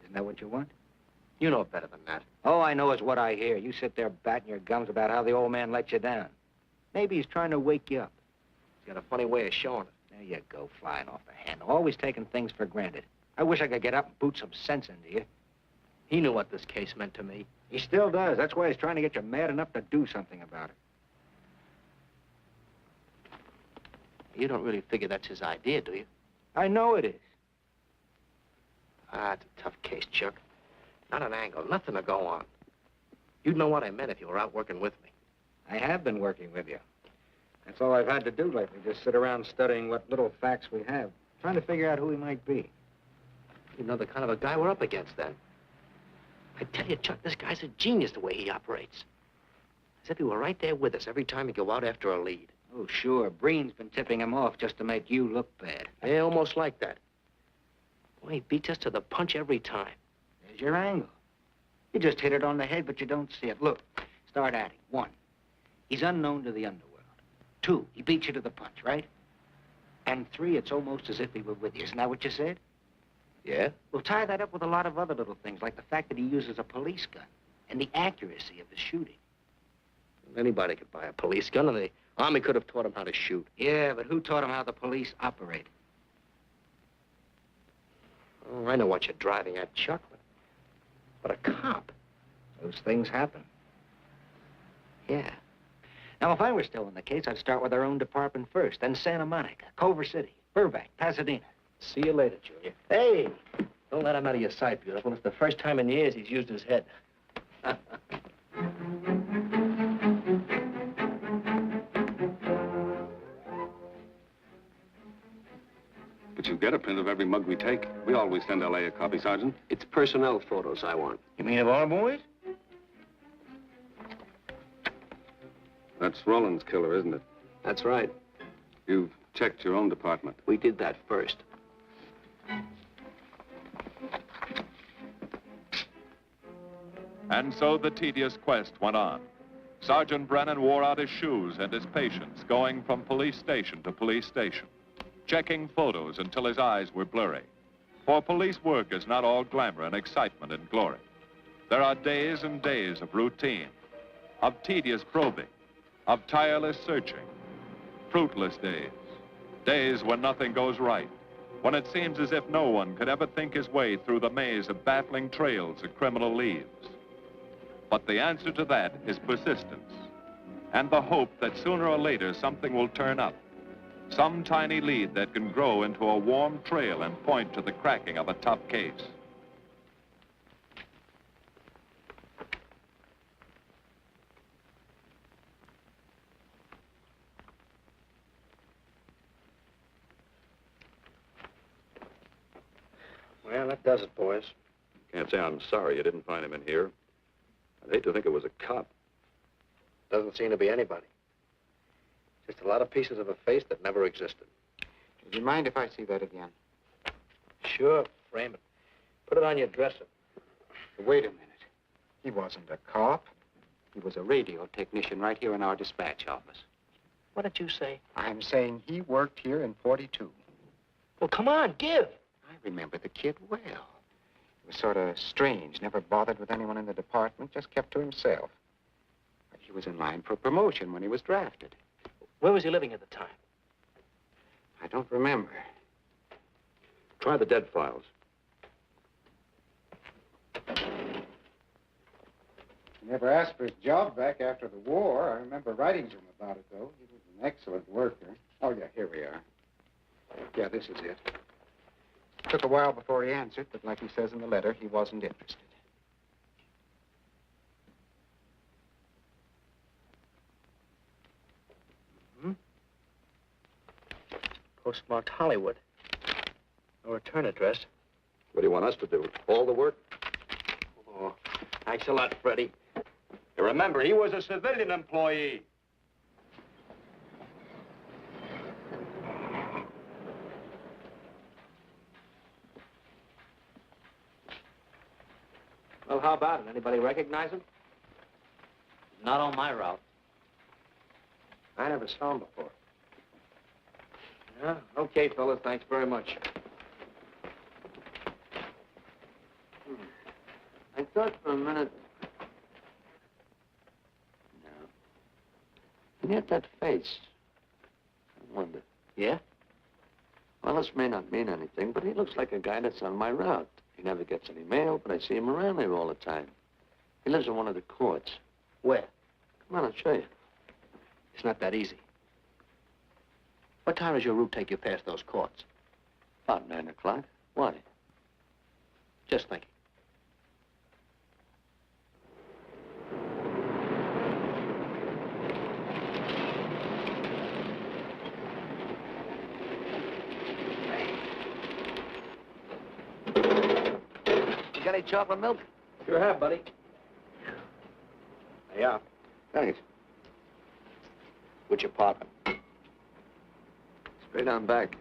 Isn't that what you want? You know better than that. All I know is what I hear. You sit there batting your gums about how the old man let you down. Maybe he's trying to wake you up. He's got a funny way of showing it. There you go, flying off the handle. Always taking things for granted. I wish I could get up and boot some sense into you. He knew what this case meant to me. He still does. That's why he's trying to get you mad enough to do something about it. You don't really figure that's his idea, do you? I know it is. Ah, it's a tough case, Chuck. Not an angle, nothing to go on. You'd know what I meant if you were out working with me. I have been working with you. That's all I've had to do lately, just sit around studying what little facts we have, trying to figure out who he might be. You know the kind of a guy we're up against, then. I tell you, Chuck, this guy's a genius the way he operates. As if he were right there with us every time he go out after a lead. Oh, sure. Breen's been tipping him off just to make you look bad. Yeah, almost like that. Well, he beats us to the punch every time. There's your angle. You just hit it on the head, but you don't see it. Look, start adding. 1, he's unknown to the underworld. 2, he beats you to the punch, right? And 3, it's almost as if he were with you. Isn't that what you said? Yeah? Well, tie that up with a lot of other little things, like the fact that he uses a police gun and the accuracy of his shooting. Anybody could buy a police gun, and the Army could have taught him how to shoot. Yeah, but who taught him how the police operate? Oh, I know what you're driving at, Chuck, but a cop. Those things happen. Yeah. Now, if I were still in the case, I'd start with our own department first, then Santa Monica, Culver City, Burbank, Pasadena. See you later, Junior. Hey! Don't let him out of your sight, beautiful. It's the first time in years he's used his head. But you get a print of every mug we take. We always send LA a copy, Sergeant. It's personnel photos I want. You mean of our boys? That's Rollins' killer, isn't it? That's right. You've checked your own department. We did that first. And so the tedious quest went on. Sergeant Brennan wore out his shoes and his patience, going from police station to police station, checking photos until his eyes were blurry. For police work is not all glamour and excitement and glory. There are days and days of routine, of tedious probing, of tireless searching, fruitless days, days when nothing goes right, when it seems as if no one could ever think his way through the maze of baffling trails a criminal leaves. But the answer to that is persistence, and the hope that sooner or later something will turn up, some tiny lead that can grow into a warm trail and point to the cracking of a tough case. Well, that does it, boys. Can't say I'm sorry you didn't find him in here. I'd hate to think it was a cop. Doesn't seem to be anybody. Just a lot of pieces of a face that never existed. Do you mind if I see that again? Sure, frame it. Put it on your dresser. Wait a minute. He wasn't a cop. He was a radio technician right here in our dispatch office. What did you say? I'm saying he worked here in 42. Well, come on, give. I remember the kid well. He was sort of strange, never bothered with anyone in the department, just kept to himself. But he was in line for promotion when he was drafted. Where was he living at the time? I don't remember. Try the dead files. He never asked for his job back after the war. I remember writing to him about it, though. He was an excellent worker. Oh, yeah, here we are. Yeah, this is it. Took a while before he answered, but like he says in the letter, he wasn't interested. Postmarked Hollywood. No return address. What do you want us to do? All the work? Oh, thanks a lot, Freddie. Remember, he was a civilian employee. Well, how about it? Anybody recognize him? Not on my route. I never saw him before. Yeah, okay, fellas. Thanks very much. I thought for a minute... No. And yet that face. I wonder. Yeah? Well, this may not mean anything, but he looks like a guy that's on my route. He never gets any mail, but I see him around there all the time. He lives in one of the courts. Where? Come on, I'll show you. It's not that easy. What time does your route take you past those courts? About 9 o'clock. Why? Just thinking. You got any chocolate milk? Sure have, buddy. Yeah. Thanks. Which apartment? Straight on back.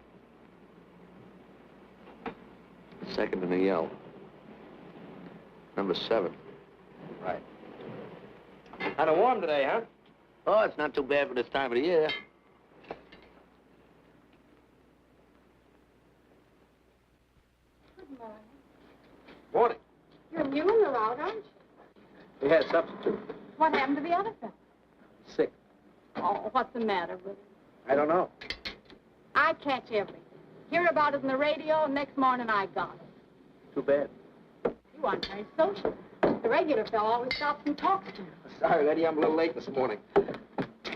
Second in the yell. Number 7. Right. Kind of warm today, huh? Oh, it's not too bad for this time of the year. Good morning. Morning. You're new in the route, aren't you? We had a substitute. What happened to the other fellow? Sick. Oh, what's the matter with him? I don't know. I catch everything. Hear about it on the radio, and next morning I got it. Too bad. You aren't very social. The regular fellow always stops and talks to you. Sorry, Letty, I'm a little late this morning.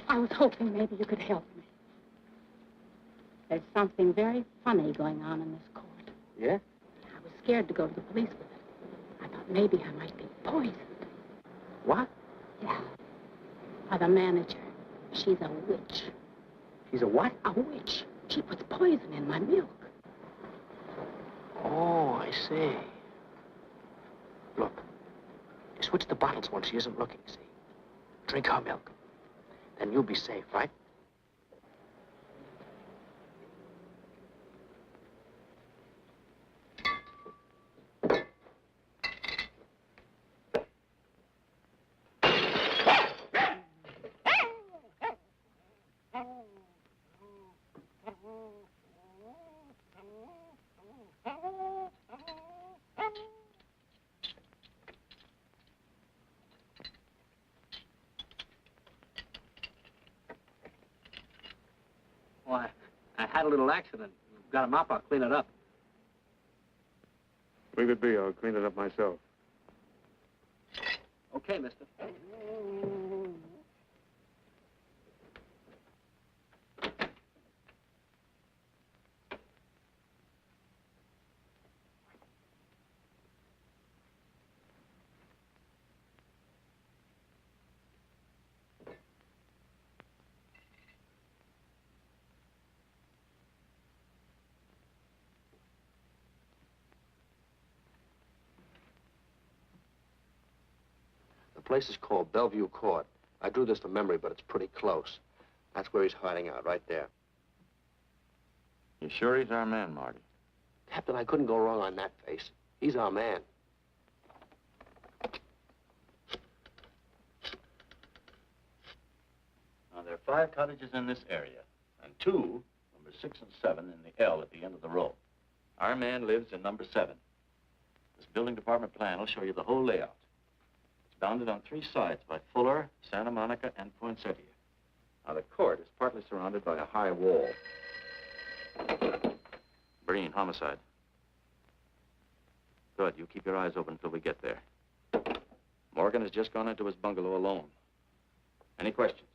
I was hoping maybe you could help me. There's something very funny going on in this court. Yeah? I was scared to go to the police with it. I thought maybe I might be poisoned. What? Yeah. By the manager. She's a witch. She's a what? A witch. She puts poison in my milk. Oh, I see. Look, you switch the bottles when she isn't looking, see? Drink her milk. Then you'll be safe, right? Why, I had a little accident. Got a mop, I'll clean it up. Leave it be. I'll clean it up myself. Okay, mister. The place is called Bellevue Court. I drew this from memory, but it's pretty close. That's where he's hiding out, right there. You sure he's our man, Marty? Captain, I couldn't go wrong on that face. He's our man. Now, there are 5 cottages in this area, and 2, numbers 6 and 7, in the L at the end of the row. Our man lives in number 7. This building department plan will show you the whole layout. It's bounded on 3 sides by Fuller, Santa Monica, and Poinsettia. Now, the court is partly surrounded by a high wall. Breen, homicide. Good. You keep your eyes open until we get there. Morgan has just gone into his bungalow alone. Any questions?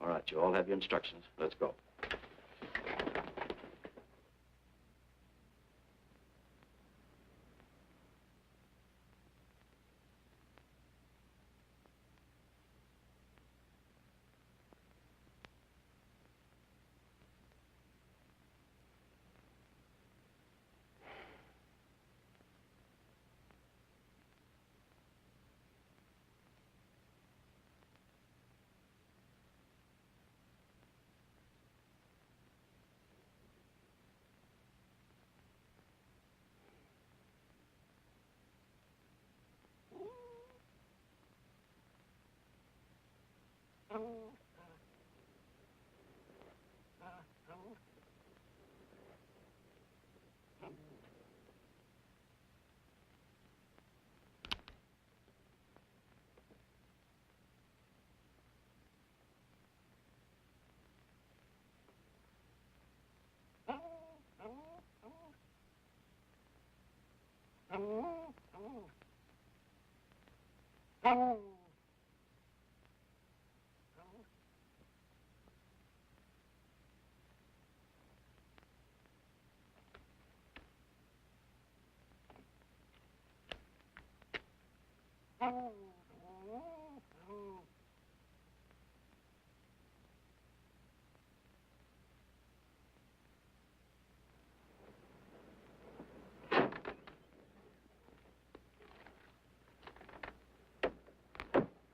All right, you all have your instructions. Let's go.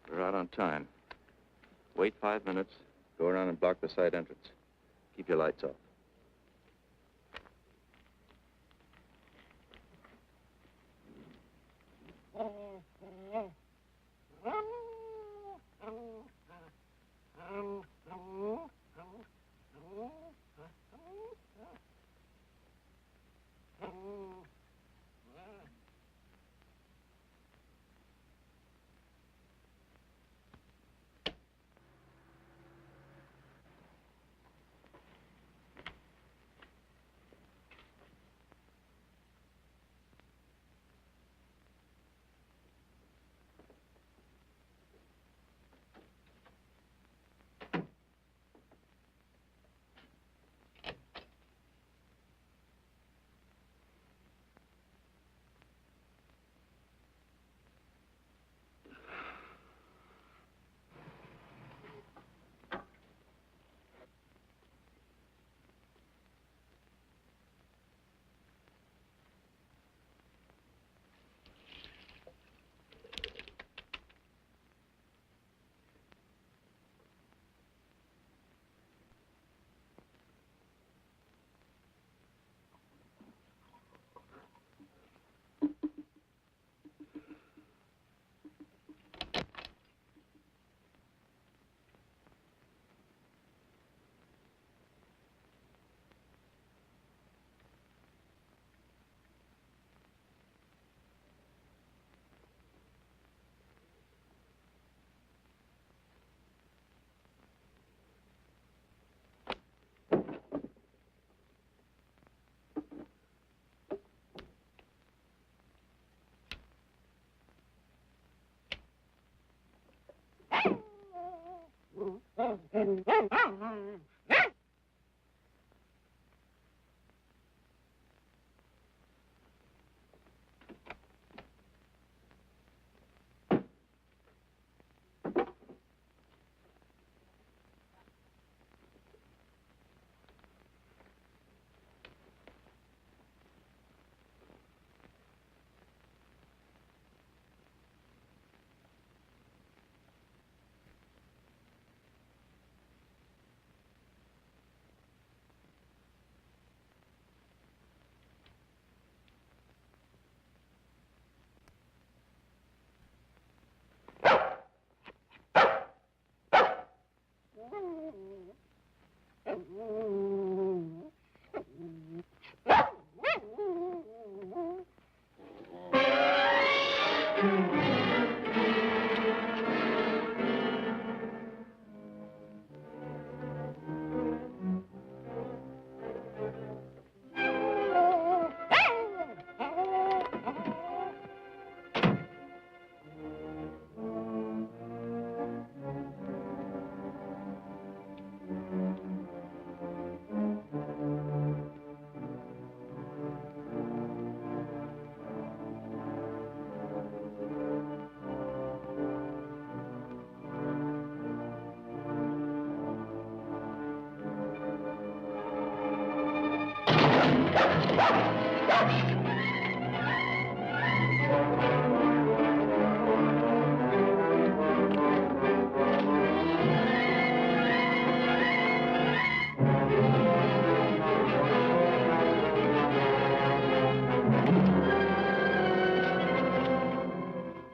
We're out on time. Wait 5 minutes. Go around and block the side entrance. Keep your lights off.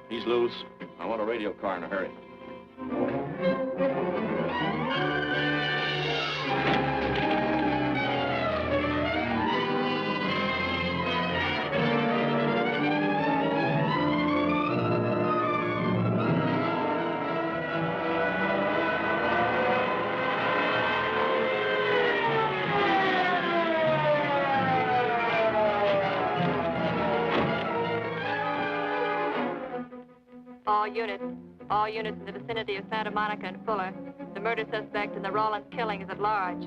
He's loose. I want a radio car in a hurry. All units in the vicinity of Santa Monica and Fuller. The murder suspect in the Rollins killing is at large.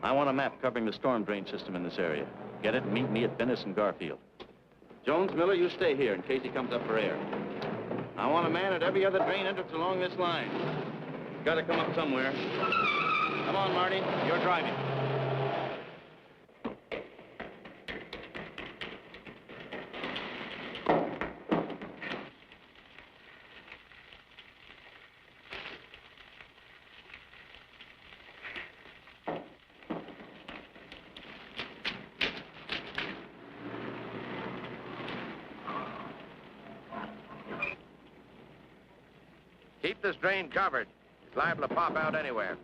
I want a map covering the storm drain system in this area. Get it and meet me at Venice and Garfield. Jones, Miller, you stay here in case he comes up for air. I want a man at every other drain entrance along this line. Got to come up somewhere. Come on, Marty. You're driving. Keep this drain covered. It's liable to pop out anywhere.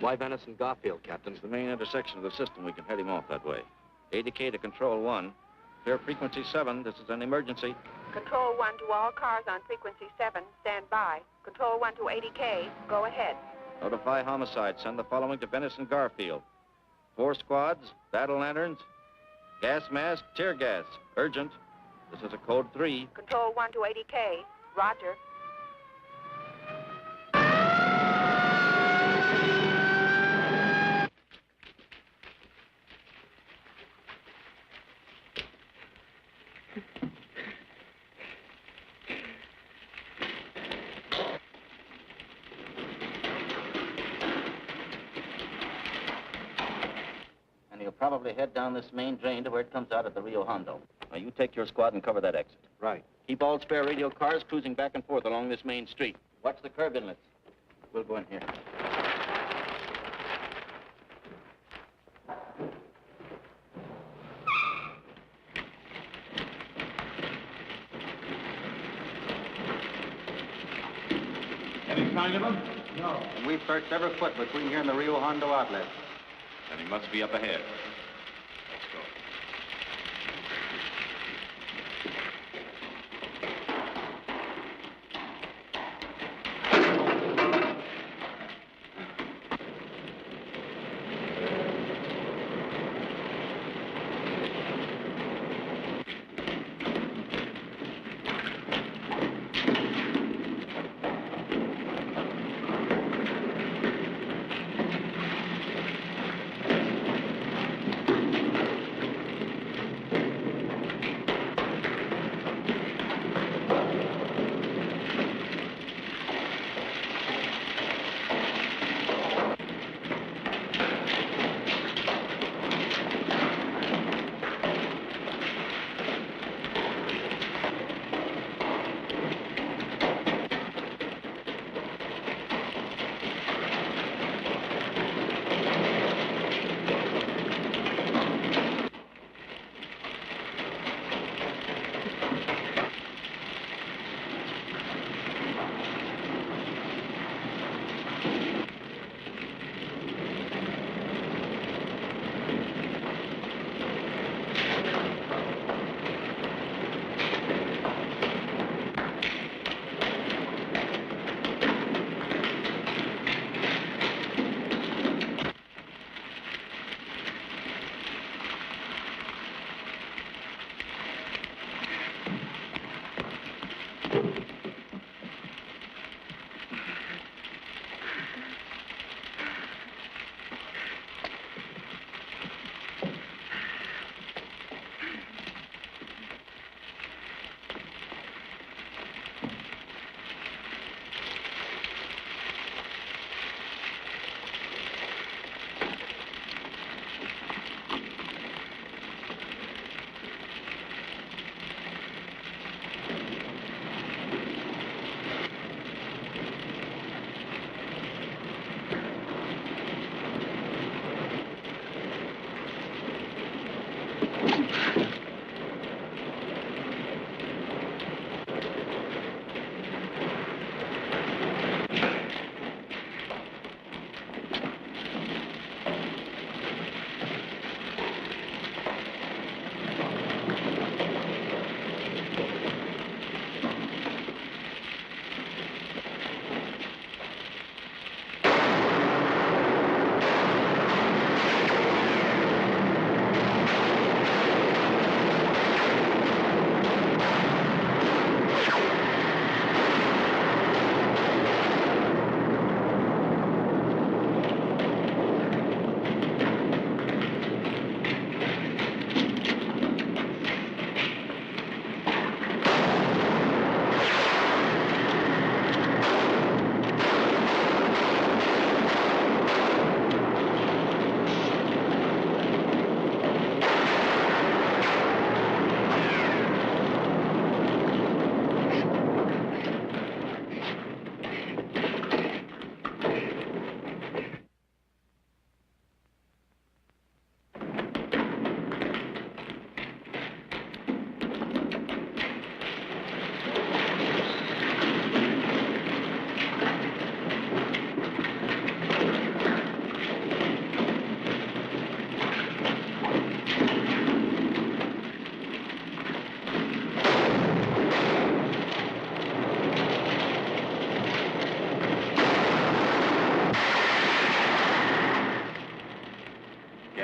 Why Venice and Garfield, Captain? It's the main intersection of the system. We can head him off that way. ADK to Control 1. Clear frequency 7. This is an emergency. Control 1 to all cars on frequency 7. Stand by. Control 1 to ADK. Go ahead. Notify homicide. Send the following to Venice and Garfield. 4 squads, battle lanterns, gas mask, tear gas. Urgent. This is a code 3. Control 1 to ADK. Roger. He'll probably head down this main drain to where it comes out at the Rio Hondo. Now, you take your squad and cover that exit. Right. Keep all spare radio cars cruising back and forth along this main street. Watch the curb inlets. We'll go in here. Any sign of him? No. And we've searched every foot between here and the Rio Hondo outlet. Then he must be up ahead. Let's go.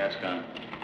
Gascon.